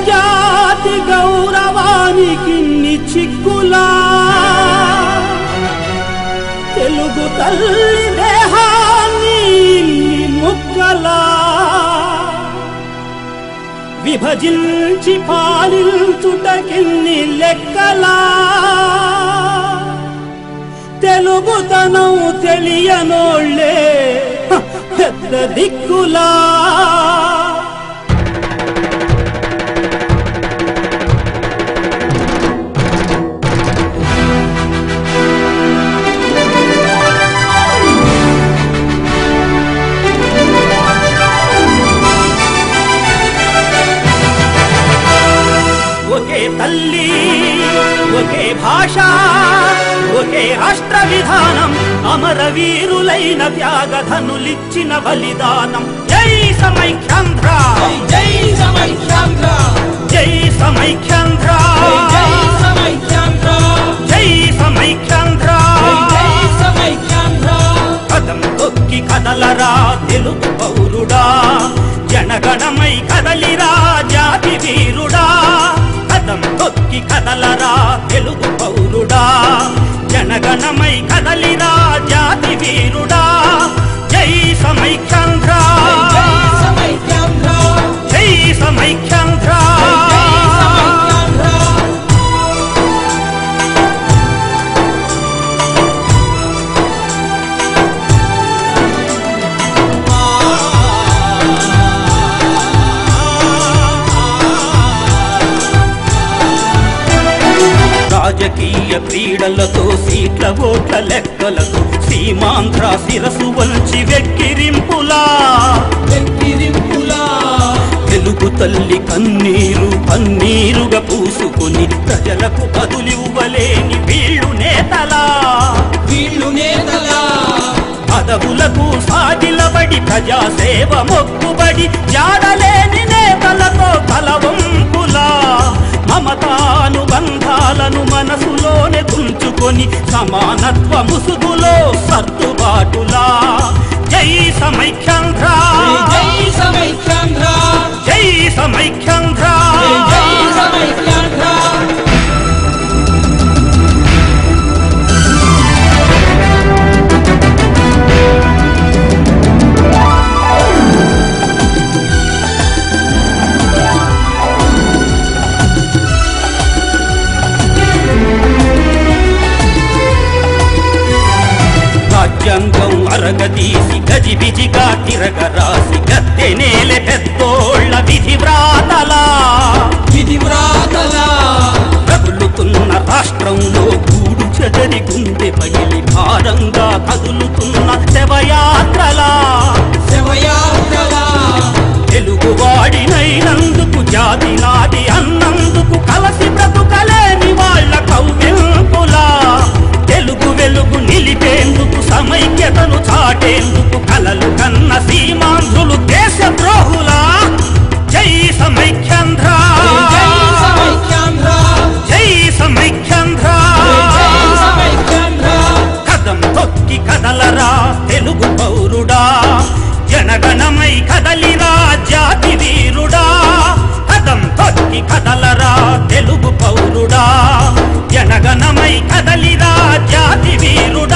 జాతి గౌరవానికి చిక్కులా తెలుగు తల్లి దేహాన్ని ముక్కలా విభజించి పాలించుటకిన్ని లెక్కలా తెలుగుతనం తెలియనోళ్ళే పెద్ద దిక్కులా ఒకే తల్లి ఒకే భాష ఒకే రాష్ట్ర విధానం అమరవీరులైన త్యాగధనులిచ్చిన బలిదానం జై సమైఖ్యాంధ్ర జై సమైఖ్యాంధ్ర జై సమైఖ్యాంధ్ర జై సమైఖ్యాంధ్ర జై సమైఖ్యాంధ్ర జై సమైఖ్యాంధ్ర కదం తొక్కి కదలరా తెలుగు పౌరుడా జనగణమై కదలిరా జాతి వీరుడా కదం తొక్కి కదలరా తెలుగు పౌరుడా జనగణమై కదలిరా జాతి వీరుడా జై సమైఖ్యాంధ్ర జై సమైఖ్యాంధ్ర జై సమైఖ్యాంధ్ర రాజకీయ క్రీడలతో సీట్ల ఓట్ల లెక్కలతో సీమాంధ్ర శిరసు వంచి వెక్కిరింపులా తెలుగు తల్లి కన్నీరు పన్నీరుగా పూసుకుని ప్రజలకు బదులివ్వలేని వీళ్ళు నేతలా పదవులకు సాగిలబడి ప్రజాసేవ మొక్కుబడి జాడలేని నేతలతో తలవంపులా మమతానుబంధాలను మనసులోనే తుంచుకొని సమానత్వ ముసుగులో సర్దుబాటులా జై సమైఖ్యాంధ్ర జై సమైఖ్యాంధ్ర జై సమైఖ్యాంధ్ర జై సమైఖ్యాంధ్ర రాజ్యాంగం అరగదీసి గజిబిజిగా తిరగరాసి గద్దె నేలె పెద్దోళ్ల విధి వ్రాతలా రగులుతున్న రాష్ట్రంలో గూడు చెదరి గుండె పగిలి భారంగా కదులుతున్న శవయాత్రలా తెలుగువాడినైనందుకు జాతి నాది అన్నందుకు కలసి బ్రతుకలేని వాళ్ళ కౌగిల్పులా తెలుగు వెలుగు నిలిపేందుకు సమైక్యతను చాటేందుకు కలలు కన్న సీమాంధ్రులు దేశ ద్రోహులా జై సమైఖ్యాంధ్ర జై సమైఖ్యాంధ్ర జై సమైఖ్యాంధ్ర జై సమైఖ్యాంధ్ర కదం తొక్కి కదలరా తెలుగు పౌరుడా జనగణమై కదలిరా జాతి వీరుడా కదం తొక్కి కదలరా తెలుగు పౌరుడా జనగణమై కదలిరా జాతి వీరుడా